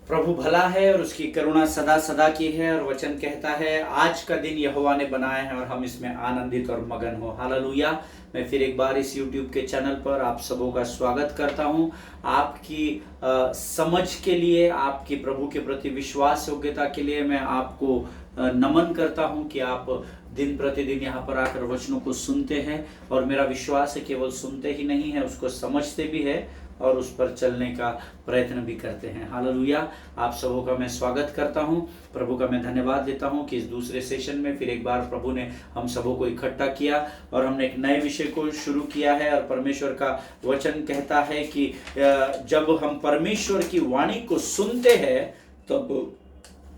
प्रभु भला है और उसकी करुणा सदा सदा की है। और वचन कहता है आज का दिन यहोवा ने बनाया है और हम इसमें आनंदित और मगन हो। हालेलुया। मैं फिर एक बार इस YouTube के चैनल पर आप सबों का स्वागत करता हूं। आपकी समझ के लिए, आपकी प्रभु के प्रति विश्वास योग्यता के लिए मैं आपको नमन करता हूं कि आप दिन प्रतिदिन यहाँ पर आकर वचनों को सुनते हैं। और मेरा विश्वास है केवल सुनते ही नहीं है, उसको समझते भी है और उस पर चलने का प्रयत्न भी करते हैं। हालेलुया। आप सबों का मैं स्वागत करता हूं। प्रभु का मैं धन्यवाद देता हूं कि इस दूसरे सेशन में फिर एक बार प्रभु ने हम सबों को इकट्ठा किया और हमने एक नए विषय को शुरू किया है। और परमेश्वर का वचन कहता है कि जब हम परमेश्वर की वाणी को सुनते हैं तब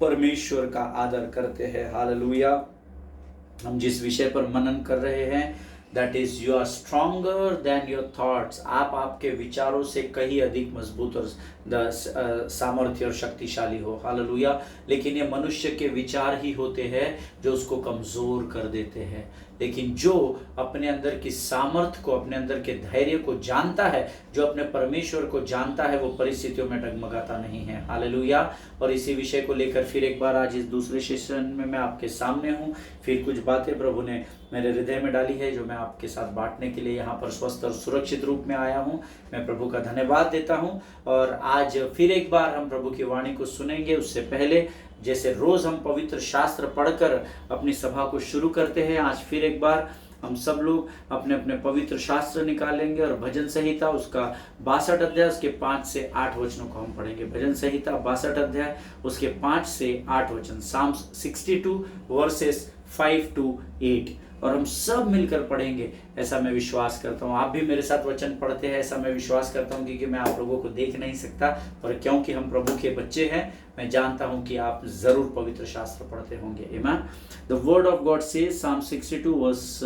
परमेश्वर का आदर करते हैं। हालेलुया। हम जिस विषय पर मनन कर रहे हैं, that is you are stronger than your thoughts. आप आपके विचारों से कहीं अधिक मजबूत और सामर्थ्य और शक्तिशाली हो। हालेलुया। लेकिन ये मनुष्य के विचार ही होते हैं जो उसको कमजोर कर देते हैं। लेकिन जो अपने अंदर की सामर्थ्य को, अपने अंदर के धैर्य को जानता है, जो अपने परमेश्वर को जानता है, वो परिस्थितियों में डगमगाता नहीं है। हालेलुया। और इसी विषय को लेकर फिर एक बार आज इस दूसरे सेशन में मैं आपके सामने हूँ। फिर कुछ बातें प्रभु ने मेरे हृदय में डाली है जो मैं आपके साथ बांटने के लिए यहाँ पर स्वस्थ और सुरक्षित रूप में आया हूँ। मैं प्रभु का धन्यवाद देता हूँ। और आज फिर एक बार हम प्रभु की वाणी को सुनेंगे। उससे पहले जैसे रोज हम पवित्र शास्त्र पढ़कर अपनी सभा को शुरू करते हैं, आज फिर एक बार हम सब लोग अपने अपने पवित्र शास्त्र निकालेंगे और भजन संहिता उसका 62 अध्याय उसके 5 से 8 वचनों को हम पढ़ेंगे। भजन संहिता 62 अध्याय उसके 5 से 8 वचन, Psalms 62 वर्सेस 5 to 8। और हम सब मिलकर पढ़ेंगे ऐसा मैं विश्वास करता हूँ। आप भी मेरे साथ वचन पढ़ते हैं ऐसा मैं विश्वास करता हूँ, क्योंकि मैं आप लोगों को देख नहीं सकता, पर क्योंकि हम प्रभु के बच्चे हैं मैं जानता हूँ कि आप जरूर पवित्र शास्त्र पढ़ते होंगे। आमीन। The word of God says, Psalm 62 verse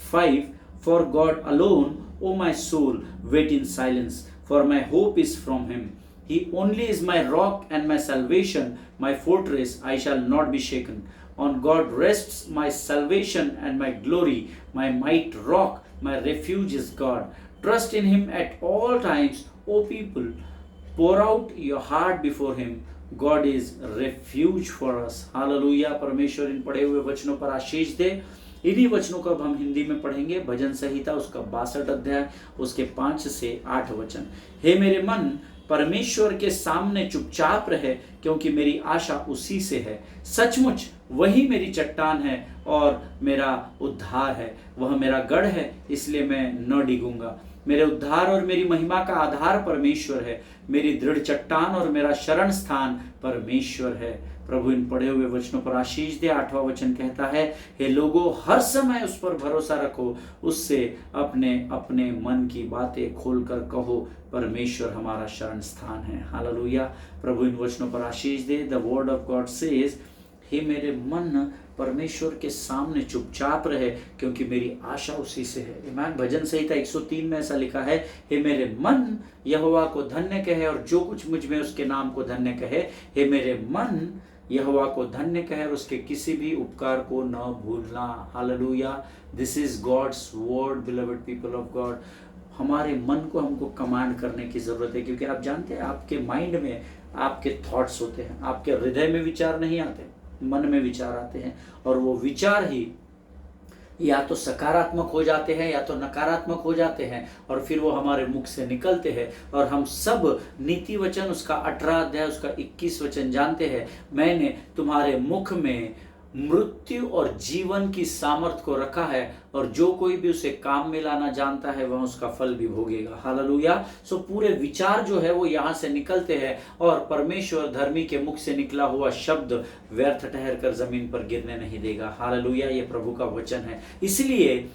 5, For God alone, O my soul, wait in silence, for my hope is from him. He only is my rock and my salvation, my fortress, I shall not be shaken. On God rests my salvation and my glory, my might rock, my refuge is God. Trust in him at all times, O people. Pour out your heart before him. God is refuge for us. Hallelujah. परमेश्वर इन पढ़े हुए वचनों पर आशीष दे। इन्हीं वचनों को अब हम हिंदी में पढ़ेंगे। भजन संहिता उसका 62 अध्याय उसके 5 से 8 वचन। हे मेरे मन, परमेश्वर के सामने चुपचाप रहे, क्योंकि मेरी आशा उसी से है। सचमुच वही मेरी चट्टान है और मेरा उद्धार है। वह मेरा गढ़ है, इसलिए मैं न डिगूंगा। मेरे उद्धार और मेरी महिमा का आधार परमेश्वर है। मेरी दृढ़ चट्टान और मेरा शरण स्थान परमेश्वर है। प्रभु इन पढ़े हुए वचनों पर आशीष दे। 8वां वचन कहता है, हे लोगों, हर समय उस पर भरोसा रखो, उससे अपने अपने मन की बातें खोलकर कहो, परमेश्वर हमारा शरण स्थान है। हालेलुया। प्रभु इन वचनों पर आशीष दे। The word of God says, हे मेरे मन, परमेश्वर के सामने चुपचाप रहे, क्योंकि मेरी आशा उसी से है। ईमान। भजन संहिता 103 में ऐसा लिखा है, हे मेरे मन, यहोवा को धन्य कहे और जो कुछ मुझ में उसके नाम को धन्य कहे। हे मेरे मन, यहोवा को धन्य कहे और उसके किसी भी उपकार को न भूलना। Hallelujah. This is God's word, beloved people of God. हमारे मन को हमको कमांड करने की जरूरत है, क्योंकि आप जानते हैं आपके माइंड में आपके थॉट्स होते हैं। आपके हृदय में विचार नहीं आते, मन में विचार आते हैं। और वो विचार ही या तो सकारात्मक हो जाते हैं या तो नकारात्मक हो जाते हैं, और फिर वो हमारे मुख से निकलते हैं। और हम सब नीति वचन उसका 18 अध्याय उसका 21 वचन जानते हैं, मैंने तुम्हारे मुख में मृत्यु और जीवन की सामर्थ को रखा है, और जो कोई भी उसे काम में लाना जानता है वह उसका फल भी भोगेगा। हालेलुया। सो पूरे विचार जो है वो यहाँ से निकलते हैं, और परमेश्वर धर्मी के मुख से निकला हुआ शब्द व्यर्थ ठहर कर जमीन पर गिरने नहीं देगा। हालेलुया। ये प्रभु का वचन है। इसलिए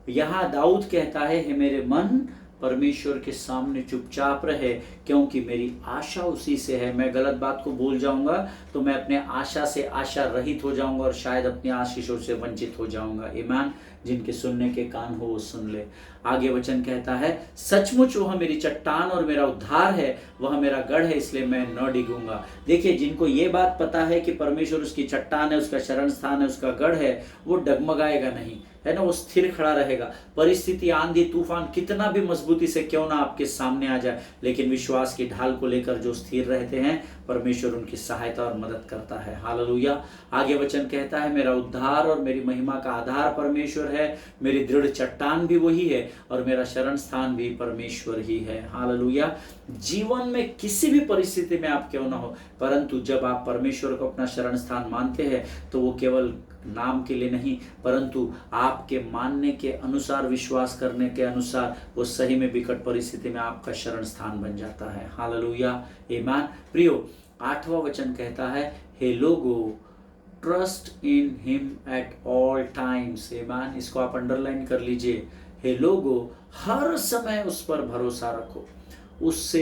यहाँ दाऊद कहता है, हे मेरे मन, परमेश्वर के सामने चुपचाप रहे, क्योंकि मेरी आशा उसी से है। मैं गलत बात को भूल जाऊंगा तो मैं अपने आशा से आशा रहित हो जाऊंगा और शायद अपनी आशीषों से वंचित हो जाऊंगा। ईमान। जिनके सुनने के कान हो वो सुन ले। आगे वचन कहता है, सचमुच वह मेरी चट्टान और मेरा उद्धार है, वह मेरा गढ़ है, इसलिए मैं न डिगूंगा। देखिए, जिनको ये बात पता है कि परमेश्वर उसकी चट्टान है, उसका शरण स्थान है, उसका गढ़ है, वो डगमगाएगा नहीं, है ना, वो स्थिर खड़ा रहेगा। परिस्थिति, आंधी तूफान कितना भी मजबूती से क्यों ना आपके सामने आ जाए, लेकिन विश्वास विश्वास की ढाल को लेकर जो स्थिर रहते हैं, परमेश्वर उनकी सहायता और मदद करता है। हालेलुया। आगे वचन कहता है, मेरा उद्धार और मेरी महिमा का आधार परमेश्वर है, मेरी दृढ़ चट्टान भी वही है और मेरा शरण स्थान भी परमेश्वर ही है। हालेलुया। जीवन में किसी भी परिस्थिति में आप क्यों ना हो, परंतु जब आप परमेश्वर को अपना शरण स्थान मानते हैं तो वो केवल नाम के लिए नहीं, परंतु आपके मानने के अनुसार, विश्वास करने के अनुसार वो सही में विकट परिस्थिति में आपका शरण स्थान बन जाता है। हालेलुया। आमीन। प्रियो, 8वां वचन कहता है, हे लोगो trust in him at all times. आमीन। इसको आप अंडरलाइन कर लीजिए। हे लोगो, हर समय उस पर भरोसा रखो, उससे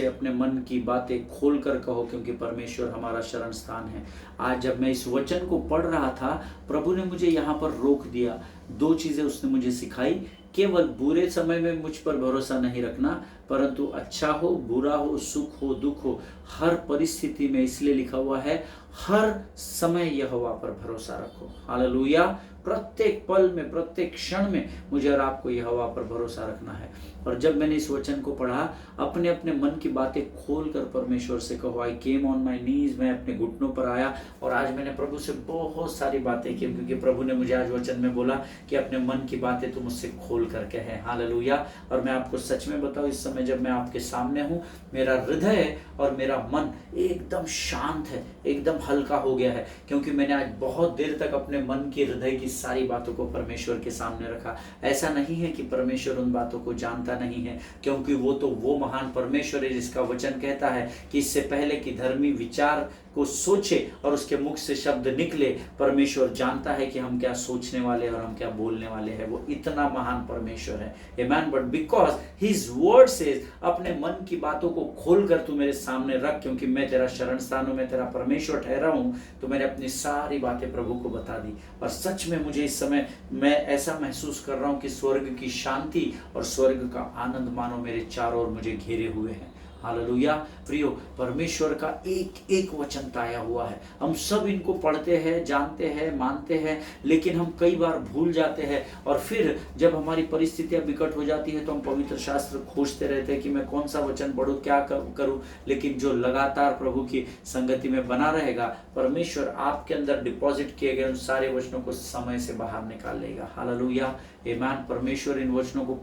अपने मन की बातें खोल कर कहो, क्योंकि परमेश्वर हमारा शरण स्थान है। आज जब मैं इस वचन को पढ़ रहा था, प्रभु ने मुझे यहाँ पर रोक दिया। 2 चीजें उसने मुझे सिखाई। केवल बुरे समय में मुझ पर भरोसा नहीं रखना, परंतु अच्छा हो, बुरा हो, सुख हो, दुख हो, हर परिस्थिति में, इसलिए लिखा हुआ है हर समय यहोवा पर भरोसा रखो। हालेलुया। प्रत्येक पल में, प्रत्येक क्षण में मुझे और आपको यहोवा पर भरोसा रखना है। और जब मैंने इस वचन को पढ़ा, अपने अपने मन की बातें खोल कर परमेश्वर से कहो, आई केम ऑन माई नीज, मैं अपने घुटनों पर आया और आज मैंने प्रभु से बहुत सारी बातें की, क्योंकि प्रभु ने मुझे आज वचन में बोला कि अपने मन की बातें तुम मुझसे खोल कर कहे। हालेलुया। और मैं आपको सच में बताऊं, इस समय जब मैं आपके सामने हूं, मेरा हृदय और मेरा मन एकदम शांत है, एकदम हल्का हो गया है, क्योंकि मैंने आज बहुत देर तक अपने मन की, हृदय की सारी बातों को परमेश्वर के सामने रखा। ऐसा नहीं है कि परमेश्वर उन बातों को जानता नहीं है, क्योंकि वो महान परमेश्वर है जिसका वचन कहता है कि इससे पहले कि धर्मी विचार को सोचे और उसके मुख से शब्द निकले, परमेश्वर जानता है कि हम क्या सोचने वाले हैं और हम क्या बोलने वाले हैं। वो इतना महान परमेश्वर है। आमीन। But because his word says, अपने मन की बातों को खोलकर तू मेरे सामने रख, क्योंकि मैं तेरा शरण स्थान हूं, मैं तेरा परमेश्वर ठहरा हूं, तो मैंने अपनी सारी बातें प्रभु को बता दी। और सच में मुझे इस समय मैं ऐसा महसूस कर रहा हूं कि स्वर्ग की शांति और स्वर्ग का आनंद मानो मेरे चारों ओर मुझे घेरे हुए हैं। हालेलुया। प्रियो, परमेश्वर का एक एक वचन ताया हुआ है। हम सब इनको पढ़ते हैं, जानते हैं, मानते हैं, लेकिन हम कई बार भूल जाते हैं और फिर जब हमारी परिस्थितियां विकट हो जाती है तो हम पवित्र शास्त्र खोजते रहते हैं कि मैं कौन सा वचन पढ़ूं, क्या करूं। लेकिन जो लगातार प्रभु की संगति में बना रहेगा, परमेश्वर आपके अंदर डिपॉजिट किए गए उन सारे वचनों को समय से बाहर निकाल लेगा। हालेलुया। आमीन। परमेश्वर इन वचनों को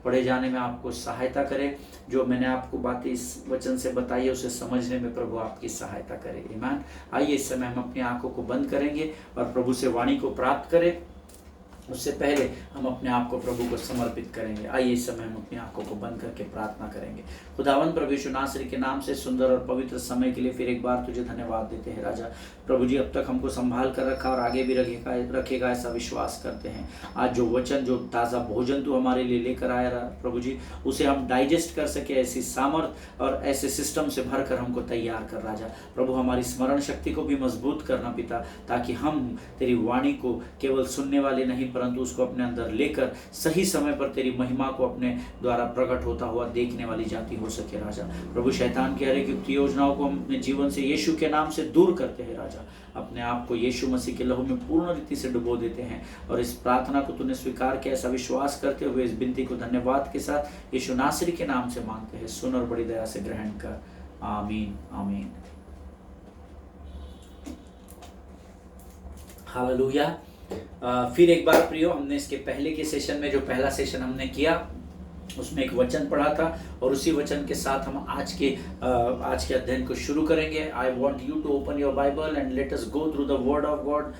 पढ़े जाने में आपको सहायता करे। जो मैंने आपको बातें इस वचन से बताई है, उसे समझने में प्रभु आपकी सहायता करे। आमीन। आइए इस समय हम अपनी आंखों को बंद करेंगे और प्रभु से वाणी को प्राप्त करें। उससे पहले हम अपने आप को प्रभु को समर्पित करेंगे। आइए इस समय हम अपनी आंखों को बंद करके प्रार्थना करेंगे। खुदावंद प्रभु यीशु नासरी के नाम से सुंदर और पवित्र समय के लिए फिर एक बार तुझे धन्यवाद देते हैं राजा। प्रभु जी, अब तक हमको संभाल कर रखा और आगे भी रखेगा ऐसा विश्वास करते हैं। आज जो वचन, जो ताज़ा भोजन तू हमारे लिए लेकर आया प्रभु जी, उसे हम डाइजेस्ट कर सके, ऐसी सामर्थ और ऐसे सिस्टम से भरकर हमको तैयार कर राजा। प्रभु हमारी स्मरण शक्ति को भी मजबूत करना पिता, ताकि हम तेरी वाणी को केवल सुनने वाले नहीं, परंतु उसको अपने अंदर लेकर सही समय पर तेरी महिमा को अपने द्वारा प्रकट होता हुआ देखने वाली जाति हो सके राजा। प्रभु शैतान की हर एक युक्त योजनाओं को हम अपने जीवन से यीशु के नाम से दूर करते हैं राजा। अपने आप को यीशु मसीह के लहू में पूर्ण रीति से डुबो देते हैं और इस प्रार्थना को तूने स्वीकार किया, ऐसा विश्वास करते हुए इस विनती को धन्यवाद के साथ यीशु नासरी के नाम से मांगते हैं। सुन और बड़ी दया से ग्रहण कर। आमीन। आमीन। हालेलुया। फिर एक बार प्रियो, हमने इसके पहले के सेशन में, जो पहला सेशन हमने किया, उसमें एक वचन पढ़ा था और उसी वचन के साथ हम आज के अध्ययन को शुरू करेंगे। I want you to open your Bible and let us go through the word of God.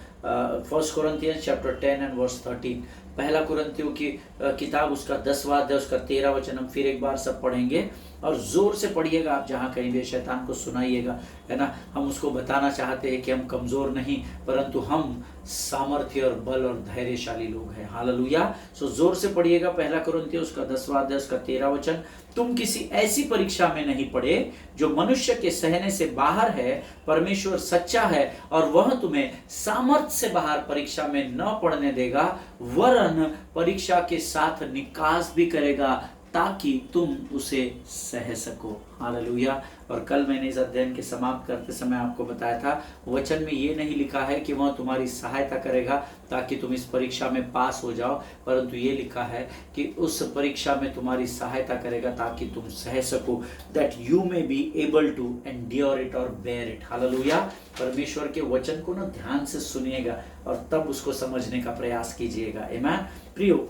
1 Corinthians chapter 10 and verse 13। पहला कुरिन्थियों की किताब, उसका 10वां अध्याय, उसका 13 वचन हम फिर एक बार सब पढ़ेंगे और जोर से पढ़िएगा। आप जहाँ कहीं भी, शैतान को सुनाइएगा, है ना। हम उसको बताना चाहते हैं कि हम कमजोर नहीं, परंतु हम सामर्थ्य और बल और धैर्यशाली लोग हैं। हालेलुया। सो जोर से पढ़िएगा। पहला कुरिन्थियों उसका 10वां अध्याय, उसका 13 वचन। तुम किसी ऐसी परीक्षा में नहीं पड़े जो मनुष्य के सहने से बाहर है। परमेश्वर सच्चा है और वह तुम्हें सामर्थ्य से बाहर परीक्षा में न पड़ने देगा, वरन परीक्षा के साथ निकास भी करेगा, ताकि तुम उसे सह सको। हालेलुया। और कल मैंने इस अध्ययन के समाप्त करते समय आपको बताया था, वचन में ये नहीं लिखा है कि वह तुम्हारी सहायता करेगा ताकि तुम इस परीक्षा में पास हो जाओ, परंतु ये लिखा है कि उस परीक्षा में तुम्हारी सहायता करेगा ताकि तुम सह सको, that you may be able to endure it और बेयर इट। हालेलुया। परमेश्वर के वचन को ना ध्यान से सुनिएगा और तब उसको समझने का प्रयास कीजिएगा। आमीन। प्रियो,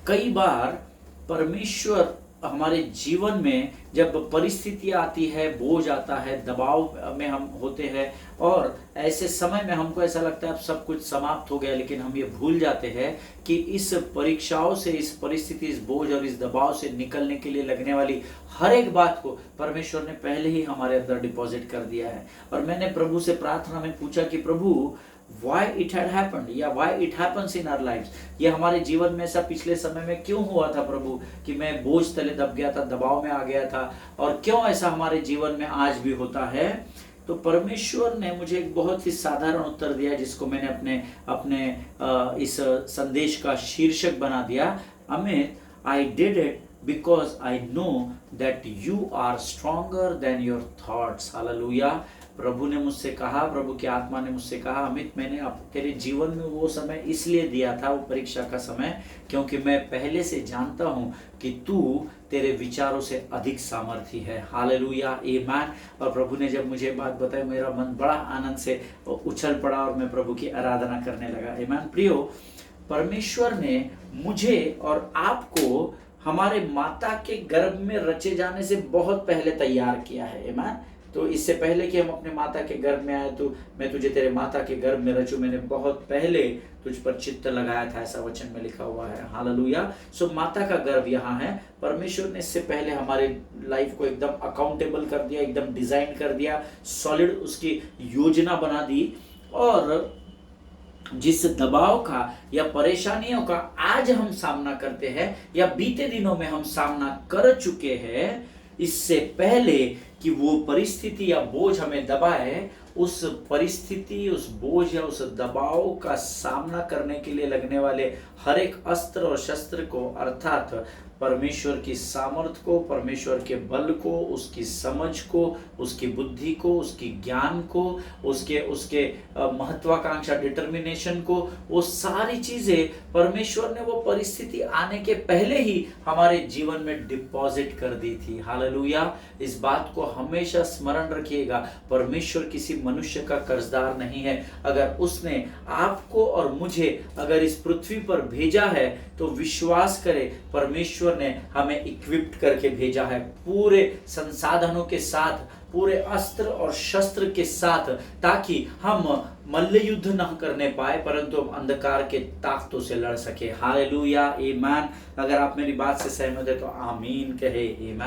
कई बार परमेश्वर हमारे जीवन में जब परिस्थितियां आती है, बोझ आता है, दबाव में हम होते हैं और ऐसे समय में हमको ऐसा लगता है अब सब कुछ समाप्त हो गया, लेकिन हम ये भूल जाते हैं कि इस परीक्षाओं से, इस परिस्थिति, इस बोझ और इस दबाव से निकलने के लिए लगने वाली हर एक बात को परमेश्वर ने पहले ही हमारे अंदर डिपॉजिट कर दिया है। और मैंने प्रभु से प्रार्थना में पूछा कि प्रभु, why it had happened या why it happens in our lives, ये हमारे जीवन में ऐसा पिछले समय में क्यों हुआ था प्रभु कि मैं बोझ तले दब गया था, दबाव में आ गया था, और क्यों ऐसा हमारे जीवन में आज भी होता है। तो परमेश्वर ने मुझे एक बहुत ही साधारण उत्तर दिया जिसको मैंने अपने इस संदेश का शीर्षक बना दिया, Amit, I did it because I know that you are stronger than your thoughts। Hallelujah. प्रभु ने मुझसे कहा, प्रभु की आत्मा ने मुझसे कहा, अमित, मैंने अब तेरे जीवन में वो समय इसलिए दिया था, वो परीक्षा का समय, क्योंकि मैं पहले से जानता हूँ कि तू तेरे विचारों से अधिक सामर्थी है। हालेलुया, आमीन। और प्रभु ने जब मुझे बात बताई, मेरा मन बड़ा आनंद से उछल पड़ा और मैं प्रभु की आराधना करने लगा। आमीन। प्रियो, परमेश्वर ने मुझे और आपको हमारे माता के गर्भ में रचे जाने से बहुत पहले तैयार किया है। आमीन। तो इससे पहले कि हम अपने माता के गर्भ में आए, तो मैं तुझे तेरे माता के गर्भ में रचूं, मैंने बहुत पहले तुझ पर चित्त लगाया था, ऐसा वचन में लिखा हुआ है। हालेलुया। सो माता का गर्भ यहाँ है। परमेश्वर ने इससे पहले हमारे लाइफ को एकदम अकाउंटेबल कर दिया, एकदम डिजाइन कर दिया, सॉलिड उसकी योजना बना दी। और जिस दबाव का या परेशानियों का आज हम सामना करते हैं या बीते दिनों में हम सामना कर चुके हैं, इससे पहले कि वो परिस्थिति या बोझ हमें दबाए, उस परिस्थिति, उस बोझ या उस दबाव का सामना करने के लिए लगने वाले हर एक अस्त्र और शस्त्र को, अर्थात परमेश्वर की सामर्थ को, परमेश्वर के बल को, उसकी समझ को, उसकी बुद्धि को, उसकी ज्ञान को, उसके महत्वाकांक्षा, डिटर्मिनेशन को, वो सारी चीजें परमेश्वर ने वो परिस्थिति आने के पहले ही हमारे जीवन में डिपॉजिट कर दी थी। हालेलुया। इस बात को हमेशा स्मरण रखिएगा, परमेश्वर किसी मनुष्य का कर्जदार नहीं है। अगर उसने आपको और मुझे अगर इस पृथ्वी पर भेजा है तो विश्वास करें, परमेश्वर ने हमें इक्विप्ड करके भेजा है, पूरे संसाधनों के साथ, पूरे अस्त्र और शस्त्र के साथ, ताकि हम मल्ल युद्ध न करने पाए परंतु हम अंधकार के ताकतों से लड़ सके। हालेलुया, आमीन। अगर आप मेरी बात से सहमत है तो आमीन कहे। आमीन।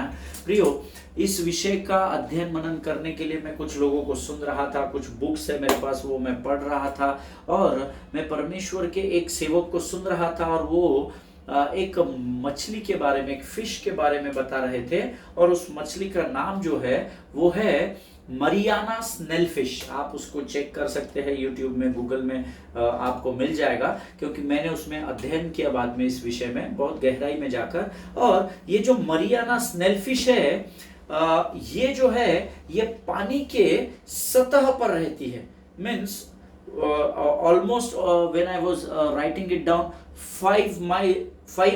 प्रियो, इस विषय का अध्ययन मनन करने के लिए मैं कुछ लोगों को सुन रहा था, कुछ बुक्स है मेरे पास, वो मैं पढ़ रहा था, और मैं परमेश्वर के एक सेवक को सुन रहा था और वो एक मछली के बारे में, एक फिश के बारे में बता रहे थे, और उस मछली का नाम जो है वो है मरियाना स्नेलफिश। आप उसको चेक कर सकते हैं यूट्यूब में, गूगल में आपको मिल जाएगा, क्योंकि मैंने उसमें अध्ययन किया बाद में इस विषय में बहुत गहराई में जाकर। और ये जो मरियाना स्नेलफिश है, ये जो है ये पानी के सतह पर रहती है। Means almost when I was writing it down 5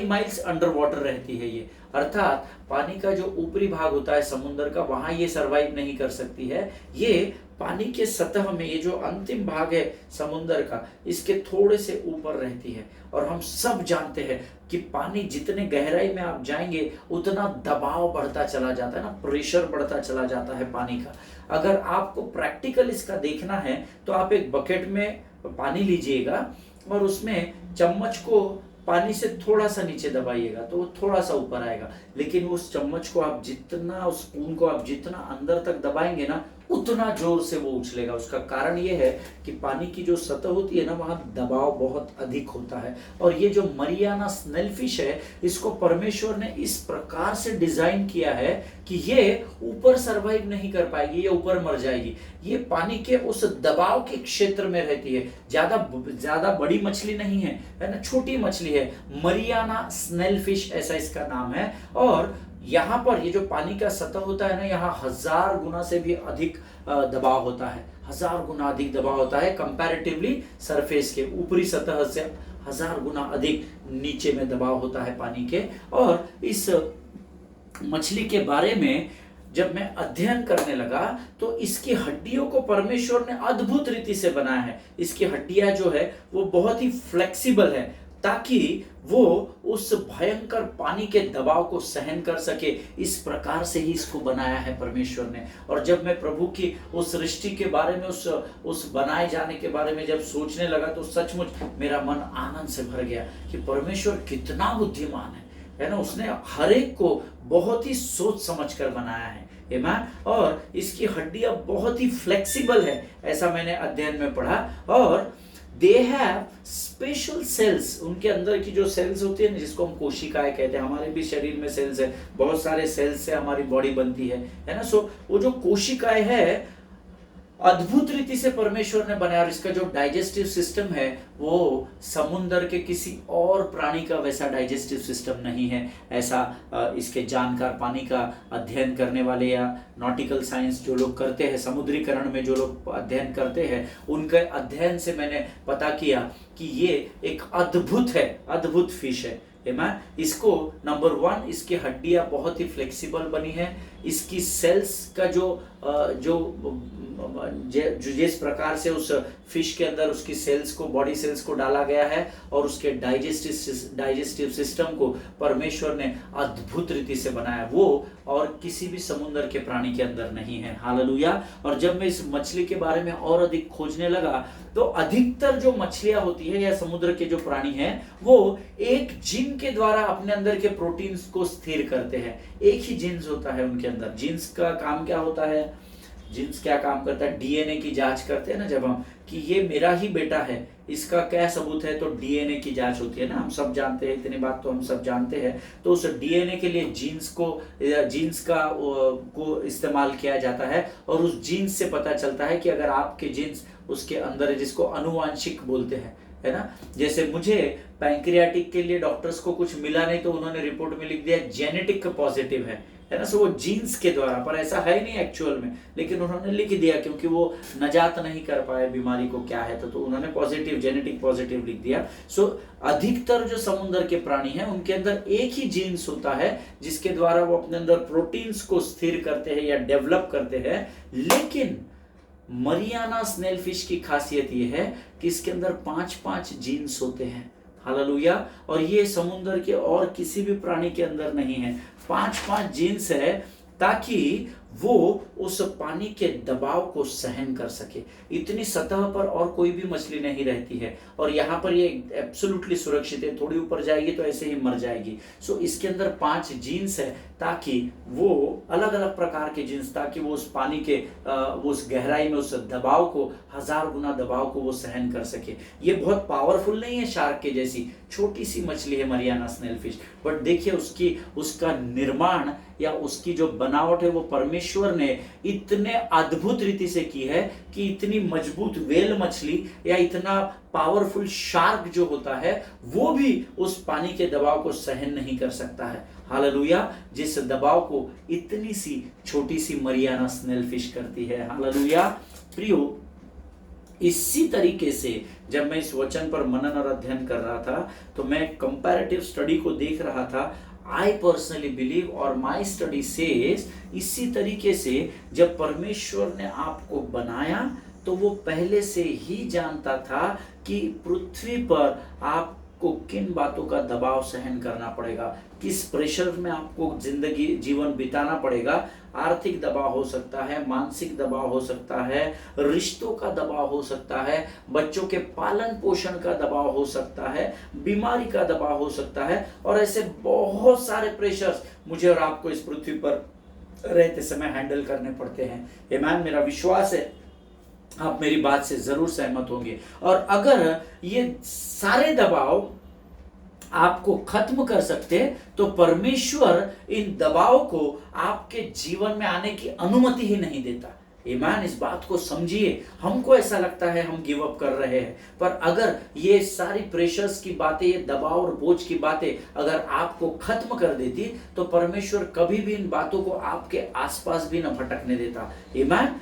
miles under water रहती है ये, अर्थात पानी का जो ऊपरी भाग होता है समुद्र का, वहां ये सरवाइव नहीं कर सकती है। ये पानी के सतह में, ये जो अंतिम भाग है समुद्र का, इसके थोड़े से ऊपर रहती है। और हम सब जानते हैं कि पानी जितने गहराई में आप जाएंगे उतना दबाव बढ़ता चला जाता है ना, प्रेशर बढ़ता चला जाता है पानी का। अगर आपको प्रैक्टिकल इसका देखना है तो आप एक बकेट में पानी लीजिएगा और उसमें चम्मच को पानी से थोड़ा सा नीचे दबाइएगा तो वो थोड़ा सा ऊपर आएगा, लेकिन उस चम्मच को आप जितना, उस स्पून को आप जितना अंदर तक दबाएंगे ना, उतना जोर से वो उछलेगा। उसका कारण ये है कि पानी की जो सतह होती है ना, वहां दबाव बहुत अधिक होता है। और ये जो मरियाना स्नेलफिश है, इसको परमेश्वर ने इस प्रकार से डिजाइन किया है कि ये ऊपर सरवाइव नहीं कर पाएगी, ये ऊपर मर जाएगी। ये पानी के उस दबाव के क्षेत्र में रहती है। ज्यादा बड़ी मछली नहीं है, है ना, छोटी मछली है, मरियाना स्नेलफिश ऐसा इसका नाम है। और यहाँ पर ये जो पानी का सतह होता है ना, यहाँ 1000 गुना से भी अधिक दबाव होता है। 1000 गुना अधिक दबाव होता है कंपैरेटिवली सरफेस के, ऊपरी सतह से 1000 गुना अधिक नीचे में दबाव होता है पानी के। और इस मछली के बारे में जब मैं अध्ययन करने लगा तो इसकी हड्डियों को परमेश्वर ने अद्भुत रीति से बनाया है। इसकी हड्डियां जो है वो बहुत ही फ्लेक्सिबल है, ताकि वो उस भयंकर पानी के दबाव को सहन कर सके। इस प्रकार से ही इसको बनाया है परमेश्वर ने। और जब मैं प्रभु की उस सृष्टि के बारे में, उस बनाए जाने के बारे में जब सोचने लगा, तो सचमुच मेरा मन आनंद से भर गया कि परमेश्वर कितना बुद्धिमान है ना। उसने हर एक को बहुत ही सोच समझ कर बनाया है। और इसकी हड्डियां बहुत ही फ्लेक्सिबल है, ऐसा मैंने अध्ययन में पढ़ा। और दे हैव स्पेशल सेल्स, उनके अंदर की जो सेल्स होती है ना, जिसको हम कोशिकाएं कहते हैं, हमारे भी शरीर में सेल्स है, बहुत सारे सेल्स से हमारी बॉडी बनती है ना। सो वो जो कोशिकाएं है, अद्भुत रीति से परमेश्वर ने बनाया। और इसका जो डाइजेस्टिव सिस्टम है, वो समुद्र के किसी और प्राणी का वैसा डाइजेस्टिव सिस्टम नहीं है। ऐसा इसके जानकार, पानी का अध्ययन करने वाले या नॉटिकल साइंस जो लोग करते हैं, समुद्रीकरण में जो लोग अध्ययन करते हैं, उनके अध्ययन से मैंने पता किया कि ये एक अद्भुत फिश है। इसको नंबर 1, इसकी हड्डियां बहुत ही फ्लेक्सिबल बनी है। इसकी सेल्स का जिस प्रकार से उस फिश के अंदर उसकी सेल्स को, बॉडी सेल्स को डाला गया है, और उसके डाइजेस्टिव सिस्टम को परमेश्वर ने अद्भुत रीति से बनाया, वो और किसी भी समुद्र के प्राणी के अंदर नहीं है। हालेलुया। और जब मैं इस मछली के बारे में और अधिक खोजने लगा, तो अधिकतर जो मछलियां होती है या समुद्र के जो प्राणी हैं, वो एक जीन के द्वारा अपने अंदर के प्रोटीन्स को स्थिर करते हैं। एक ही जीन्स होता है उनके अंदर। जीन्स का काम क्या होता है? जीन्स क्या काम करता है? डीएनए की जांच करते हैं ना जब हम, कि ये मेरा ही बेटा है, इसका क्या सबूत है, तो डीएनए की जांच होती है ना। हम सब जानते हैं, इतनी बात तो हम सब जानते हैं। तो उस डीएनए के लिए जीन्स को इस्तेमाल किया जाता है, और उस जीन्स से पता चलता है कि अगर आपके जीन्स उसके अंदर है, जिसको अनुवांशिक बोलते हैं, है ना। जैसे मुझे पैंक्रियाटिक के लिए डॉक्टर्स को कुछ मिला नहीं, तो उन्होंने रिपोर्ट में लिख दिया जेनेटिक पॉजिटिव है ना। सो वो जीन्स के द्वारा, पर ऐसा है नहीं एक्चुअल में, लेकिन उन्होंने लिख दिया क्योंकि वो नजात नहीं कर पाए बीमारी को क्या है, तो उन्होंने पॉजिटिव, जेनेटिक पॉजिटिव लिख दिया। सो अधिकतर जो समुद्र के प्राणी हैं, उनके अंदर एक ही जीन्स होता है, जिसके द्वारा वो अपने अंदर प्रोटीन्स को स्थिर करते हैं या डेवलप करते हैं। लेकिन मरियाना स्नेलफिश की खासियत यह है कि इसके अंदर 5-5 जीन्स होते हैं। हालेलुया। और ये समुद्र के और किसी भी प्राणी के अंदर नहीं है। 5-5 जीन्स है, ताकि वो उस पानी के दबाव को सहन कर सके। इतनी सतह पर और कोई भी मछली नहीं रहती है, और यहाँ पर ये एब्सोल्युटली सुरक्षित है। थोड़ी ऊपर जाएगी तो ऐसे ही मर जाएगी। सो इसके अंदर 5 जीन्स है, ताकि वो अलग अलग प्रकार के जीन्स, ताकि वो उस पानी के उस गहराई में उस दबाव को, 1000 गुना दबाव को वो सहन कर सके। ये बहुत पावरफुल नहीं है शार्क के जैसी, छोटी सी मछली है मरियाना स्नेलफिश, बट देखिए उसका निर्माण या उसकी जो बनावट है, वो परमेश्वर ने इतने अद्भुत रीति से की है कि इतनी मजबूत वेल मछली या इतना पावरफुल शार्क जो होता है, वो भी उस पानी के दबाव को सहन नहीं कर सकता है। हालेलुया। जिस दबाव को इतनी सी छोटी सी मरियाना स्नेलफिश करती है। हालेलुया। प्रियो, इसी तरीके से जब मैं इस वचन पर मनन और अध्ययन कर रहा था, तो मैं कंपैरेटिव स्टडी को देख रहा था। आई पर्सनली बिलीव, और माई स्टडी सेज, इसी तरीके से जब परमेश्वर ने आपको बनाया, तो वो पहले से ही जानता था कि पृथ्वी पर आपको किन बातों का दबाव सहन करना पड़ेगा, किस प्रेशर में आपको जीवन बिताना पड़ेगा। आर्थिक दबाव हो सकता है, मानसिक दबाव हो सकता है, रिश्तों का दबाव हो सकता है, बच्चों के पालन पोषण का दबाव हो सकता है, बीमारी का दबाव हो सकता है, और ऐसे बहुत सारे प्रेशर्स मुझे और आपको इस पृथ्वी पर रहते समय हैंडल करने पड़ते हैं। आमीन। मेरा विश्वास है आप मेरी बात से जरूर सहमत होंगे। और अगर ये सारे दबाव आपको खत्म कर सकते तो परमेश्वर इन दबाव को आपके जीवन में आने की अनुमति ही नहीं देता। ईमान, इस बात को समझिए। हमको ऐसा लगता है हम गिव अप कर रहे हैं, पर अगर ये सारी प्रेशर्स की बातें, ये दबाव और बोझ की बातें अगर आपको खत्म कर देती तो परमेश्वर कभी भी इन बातों को आपके आसपास भी न भटकने देता। ईमान,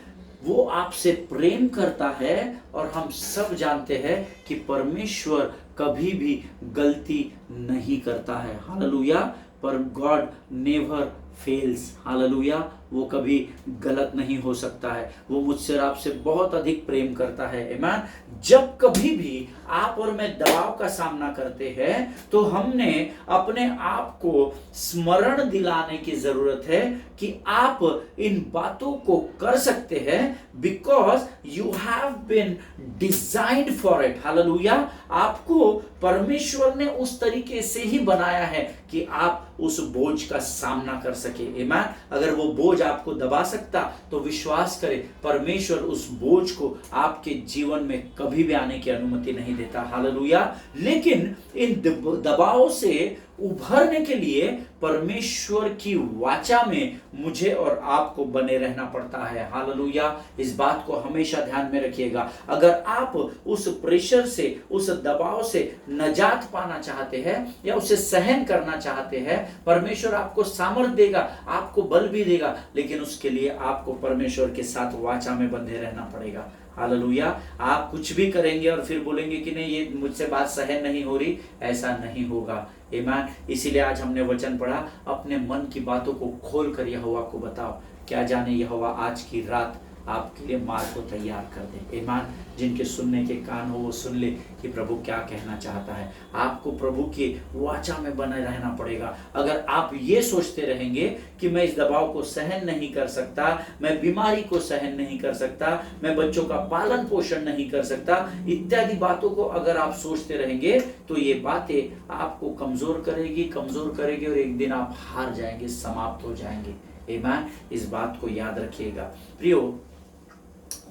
वो आपसे प्रेम करता है और हम सब जानते हैं कि परमेश्वर कभी भी गलती नहीं करता है। हालेलुया। पर गॉड नेवर फेल्स। हालेलुया। वो कभी गलत नहीं हो सकता है। वो मुझसे और आपसे बहुत अधिक प्रेम करता है। आमीन। जब कभी भी आप और मैं दबाव का सामना करते हैं तो हमने अपने आप को स्मरण दिलाने की जरूरत है कि आप इन बातों को कर सकते हैं because you have been designed for it. Hallelujah. आपको परमेश्वर ने उस तरीके से ही बनाया है कि आप उस बोझ का सामना कर सके। आमीन। अगर वो बोझ आपको दबा सकता तो विश्वास करें परमेश्वर उस बोझ को आपके जीवन में कभी भी आने की अनुमति नहीं देता। हालेलुया। लेकिन इन दबावों से उभरने के लिए परमेश्वर की वाचा में मुझे और आपको बने रहना पड़ता है। हालेलुया। इस बात को हमेशा ध्यान में रखिएगा। अगर आप उस प्रेशर से, उस दबाव से नजात पाना चाहते हैं या उसे सहन करना चाहते हैं, परमेश्वर आपको सामर्थ देगा, आपको बल भी देगा, लेकिन उसके लिए आपको परमेश्वर के साथ वाचा में बंधे रहना पड़ेगा। हालेलुया। आप कुछ भी करेंगे और फिर बोलेंगे कि नहीं ये मुझसे बात सहन नहीं हो रही, ऐसा नहीं होगा। आमीन। इसीलिए आज हमने वचन पढ़ा, अपने मन की बातों को खोल कर यहोवा को बताओ, क्या जाने यहोवा आज की रात आपके लिए मार्ग को तैयार कर दे। आमीन। जिनके सुनने के कान हो वो सुन ले कि प्रभु क्या कहना चाहता है। आपको प्रभु की वाचा में बने रहना पड़ेगा। अगर आप ये सोचते रहेंगे कि मैं इस दबाव को सहन नहीं कर सकता, मैं बीमारी को सहन नहीं कर सकता, मैं बच्चों का पालन पोषण नहीं कर सकता, इत्यादि बातों को अगर आप सोचते रहेंगे तो ये बातें आपको कमजोर करेगी और एक दिन आप हार जाएंगे, समाप्त हो जाएंगे। आमीन। इस बात को याद रखिएगा प्रियो।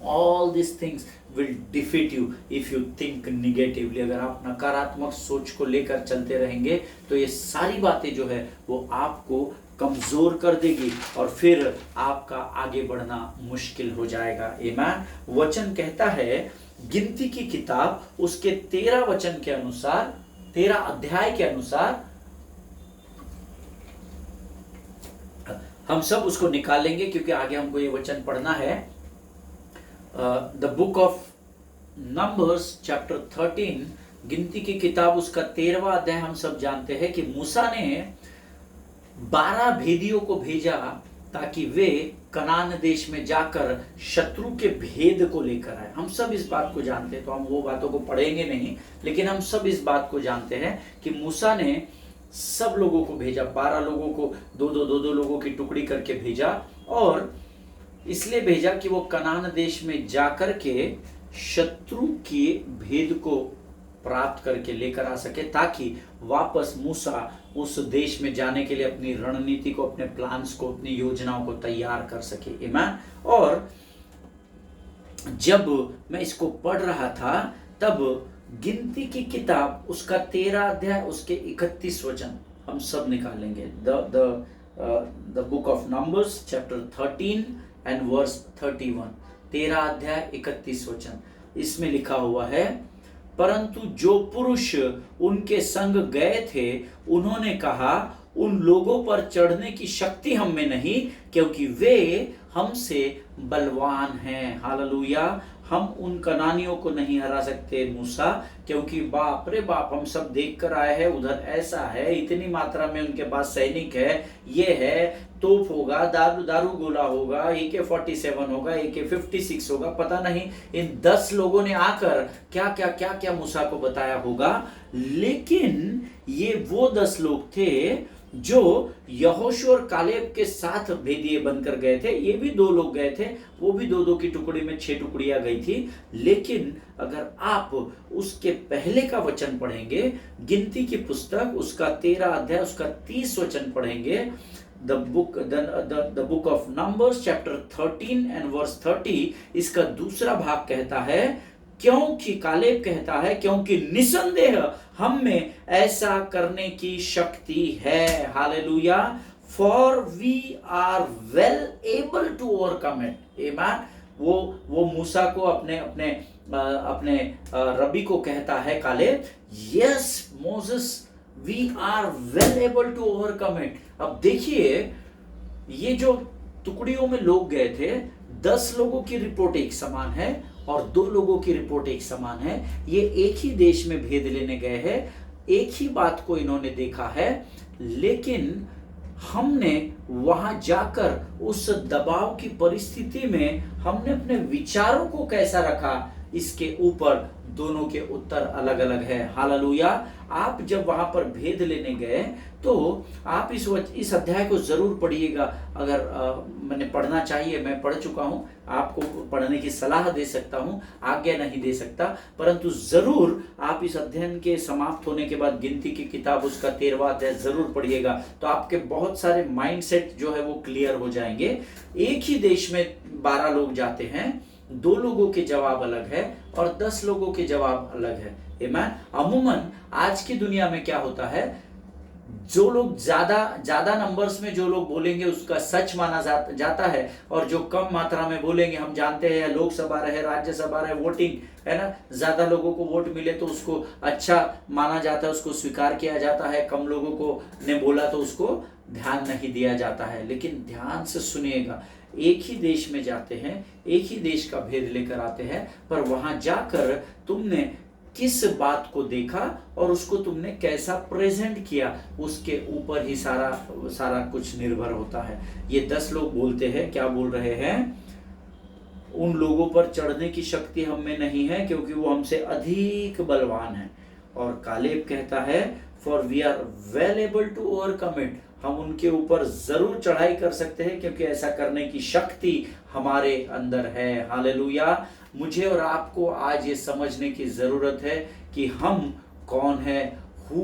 all these things will defeat you if you think negatively। अगर आप नकारात्मक सोच को लेकर चलते रहेंगे तो ये सारी बातें जो है वो आपको कमजोर कर देगी और फिर आपका आगे बढ़ना मुश्किल हो जाएगा। आमीन। वचन कहता है गिनती की किताब उसके 13 वचन के अनुसार, 13 अध्याय के अनुसार, हम सब उसको निकालेंगे क्योंकि आगे हमको ये वचन पढ़ना है। The book of Numbers chapter 13, गिनती की किताब उसका 13वां अध्याय, हम सब जानते हैं कि मूसा ने 12 भेदियों को भेजा ताकि वे कनान देश में जाकर शत्रु के भेद को लेकर आए। हम सब इस बात को जानते हैं, तो हम वो बातों को पढ़ेंगे नहीं, लेकिन हम सब इस बात को जानते हैं कि मूसा ने सब लोगों को भेजा, 12 लोगों को दो लोगों की टुकड़ी करके भेजा, और इसलिए भेजा कि वो कनान देश में जाकर के शत्रु के भेद को प्राप्त करके लेकर आ सके, ताकि वापस मूसा उस देश में जाने के लिए अपनी रणनीति को, अपने प्लान्स को, अपनी योजनाओं को तैयार कर सके। आमीन। और जब मैं इसको पढ़ रहा था तब गिनती की किताब उसका 13 अध्याय उसके 31 वचन हम सब निकालेंगे। The book of Numbers chapter 13 and verse 31, 13 अध्याय 31 वचन। इसमें लिखा हुआ है, परंतु जो पुरुष उनके संग गए थे उन्होंने कहा, उन लोगों पर चढ़ने की शक्ति हम में नहीं, क्योंकि वे हमसे बलवान हैं। हालेलुया। हम उन कनानियों को नहीं हरा सकते मूसा, क्योंकि बाप रे बाप हम सब देख कर आए हैं, उधर ऐसा है, इतनी मात्रा में उनके पास सैनिक है, ये है, तोप होगा, दारू गोला होगा, AK-47 होगा, AK-56 होगा, पता नहीं इन 10 लोगों ने आकर क्या मूसा को बताया होगा। लेकिन ये वो 10 लोग थे जो यहोशू और कालेब के साथ भेदिए बनकर गए थे। ये भी 2 लोग गए थे, वो भी 2-2 की टुकड़ी में 6 टुकड़ियां गई थी। लेकिन अगर आप उसके पहले का वचन पढ़ेंगे, गिनती की पुस्तक उसका 13 अध्याय उसका 30 वचन पढ़ेंगे, the book of Numbers chapter 13 and verse 30, इसका दूसरा भाग कहता है, क्योंकि कालेब कहता है, क्योंकि निसंदेह हम में ऐसा करने की शक्ति है। Hallelujah. For we are well able to overcome it. Amen. वो मूसा को अपने रबी को कहता है Caleb, yes Moses, we are well able to overcome it. अब देखिए, ये जो टुकड़ियों में लोग गए थे, 10 लोगों की रिपोर्ट एक समान है और 2 लोगों की रिपोर्ट एक समान है। ये एक ही देश में भेद लेने गए हैं, एक ही बात को इन्होंने देखा है, लेकिन हमने वहां जाकर उस दबाव की परिस्थिति में हमने अपने विचारों को कैसा रखा, इसके ऊपर दोनों के उत्तर अलग अलग है। हालेलुया। आप जब वहां पर भेद लेने गए तो आप इस अध्याय को जरूर पढ़िएगा। अगर मैंने पढ़ना चाहिए, मैं पढ़ चुका हूं, आपको पढ़ने की सलाह दे सकता हूं, आज्ञा नहीं दे सकता, परंतु जरूर आप इस अध्ययन के समाप्त होने के बाद गिनती की किताब उसका 13वां अध्याय जरूर पढ़िएगा, तो आपके बहुत सारे माइंडसेट जो है वो क्लियर हो जाएंगे। एक ही देश में 12 लोग जाते हैं, 2 लोगों के जवाब अलग है और 10 लोगों के जवाब अलग है। अमूमन आज की दुनिया में क्या होता है, जो लोग ज्यादा नंबर्स में जो लोग बोलेंगे उसका सच माना जाता है, और जो कम मात्रा में बोलेंगे, हम जानते हैं लोकसभा रहे, राज्यसभा रहे, वोटिंग है ना, ज्यादा लोगों को वोट मिले तो उसको अच्छा माना जाता है, उसको स्वीकार किया जाता है, कम लोगों को ने बोला तो उसको ध्यान नहीं दिया जाता है। लेकिन ध्यान से सुनिएगा, एक ही देश में जाते हैं, एक ही देश का भेद लेकर आते हैं, पर वहां जाकर तुमने किस बात को देखा और उसको तुमने कैसा प्रेजेंट किया, उसके ऊपर ही सारा कुछ निर्भर होता है। ये 10 लोग बोलते हैं, क्या बोल रहे हैं, उन लोगों पर चढ़ने की शक्ति हम में नहीं है क्योंकि वो हमसे अधिक बलवान है। और कालेब कहता है, for we are well able to overcome it, हम उनके ऊपर जरूर चढ़ाई कर सकते हैं क्योंकि ऐसा करने की शक्ति हमारे अंदर है। हालेलुया। मुझे और आपको आज ये समझने की जरूरत है कि हम कौन है, who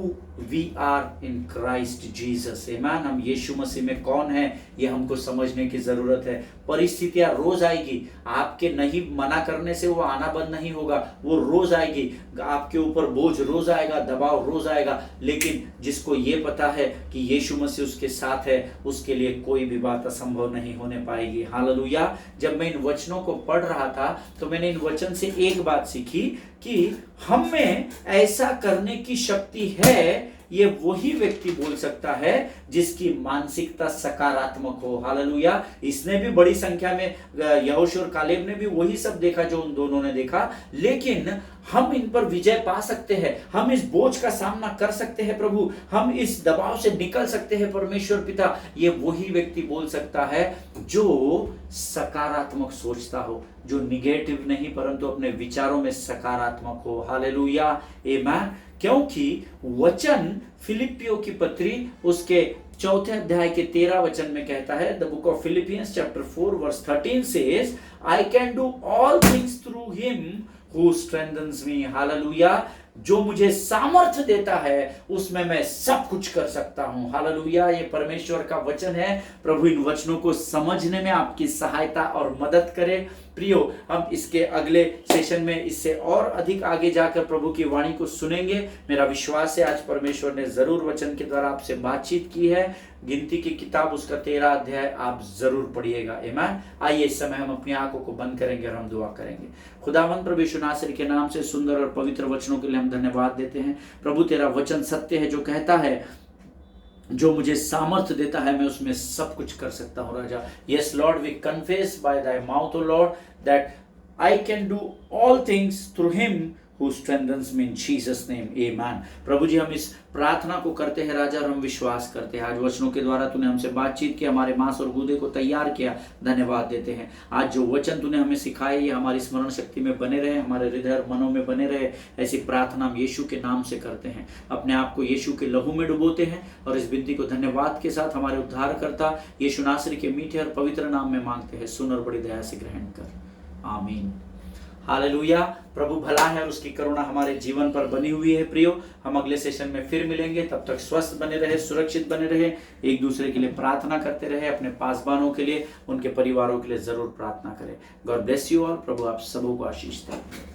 we are in Christ Jesus। आमीन। हम यीशु मसीह में कौन है, ये हमको समझने की जरूरत है। परिस्थितियां रोज आएगी, आपके नहीं मना करने से वो आना बंद नहीं होगा, वो रोज आएगी, आपके ऊपर बोझ रोज आएगा, दबाव रोज आएगा, लेकिन जिसको ये पता है कि यीशु मसीह उसके साथ है, उसके लिए कोई भी बात असंभव नहीं होने पाएगी। हालेलुया। जब मैं इन वचनों को पढ़ रहा था तो मैंने इन वचन से एक बात सीखी कि हम में ऐसा करने की शक्ति है। ये वही व्यक्ति बोल सकता है जिसकी मानसिकता सकारात्मक हो। हालेलुया। इसने भी बड़ी संख्या में, यहोशू और कालेब ने भी वही सब देखा जो उन दोनों ने देखा, लेकिन हम इन पर विजय पा सकते हैं, हम इस बोझ का सामना कर सकते हैं प्रभु, हम इस दबाव से निकल सकते हैं परमेश्वर पिता। ये वही व्यक्ति बोल सकता है जो सकारात्मक सोचता हो, जो निगेटिव नहीं परंतु अपने विचारों में सकारात्मक हो। हालेलुया। आमीन। क्योंकि वचन फिलिपियों की पत्री उसके 4 अध्याय के 13 वचन में कहता है, the book of Philippians chapter 4 verse 13 says, I can do all things through him who strengthens me. Hallelujah. जो मुझे सामर्थ्य देता है उसमें मैं सब कुछ कर सकता हूं। हालेलुया। ये परमेश्वर का वचन है। प्रभु इन वचनों को समझने में आपकी सहायता और मदद करे। प्रियो, हम इसके अगले सेशन में इससे और अधिक आगे जाकर प्रभु की वाणी को सुनेंगे। मेरा विश्वास है आज परमेश्वर ने जरूर वचन के द्वारा आपसे बातचीत की है। गिनती की किताब उसका 13 अध्याय आप जरूर पढ़िएगा। आमीन। आइए इस समय हम अपनी आंखों को बंद करेंगे और हम दुआ करेंगे। खुदावंद प्रभु यीशु नासरी के नाम से सुंदर और पवित्र वचनों के लिए हम धन्यवाद देते हैं। प्रभु तेरा वचन सत्य है, जो कहता है जो मुझे सामर्थ्य देता है मैं उसमें सब कुछ कर सकता हूं राजा। Yes Lord, we confess by thy mouth O Lord that I can do all things through him who strengthens me in Jesus name, amen। प्रभु जी, हम इस प्रार्थना को करते हैं राजा और हम विश्वास करते हैं आज वचनों के द्वारा तूने हमसे बातचीत की, हमारे मांस और गुदे को तैयार किया। धन्यवाद देते हैं। आज जो वचन तूने हमें सिखाए ये हमारी स्मरण शक्ति में बने रहे, हमारे हृदय और मनों में बने रहे। ऐसी प्रार्थना हम यीशु के नाम से करते हैं, अपने आप को यीशु के लहू में डुबोते हैं और इस विनती को धन्यवाद के साथ हमारे उद्धारकर्ता यीशु नासरी के मीठे और पवित्र नाम में मांगते हैं। सुन और बड़ी दया से ग्रहण कर। आमीन। हालेलुया। प्रभु भला है और उसकी करुणा हमारे जीवन पर बनी हुई है। प्रियो, हम अगले सेशन में फिर मिलेंगे, तब तक स्वस्थ बने रहे, सुरक्षित बने रहे, एक दूसरे के लिए प्रार्थना करते रहे, अपने पासवानों के लिए, उनके परिवारों के लिए जरूर प्रार्थना करें। God bless you all. प्रभु आप सबों को आशीष दे।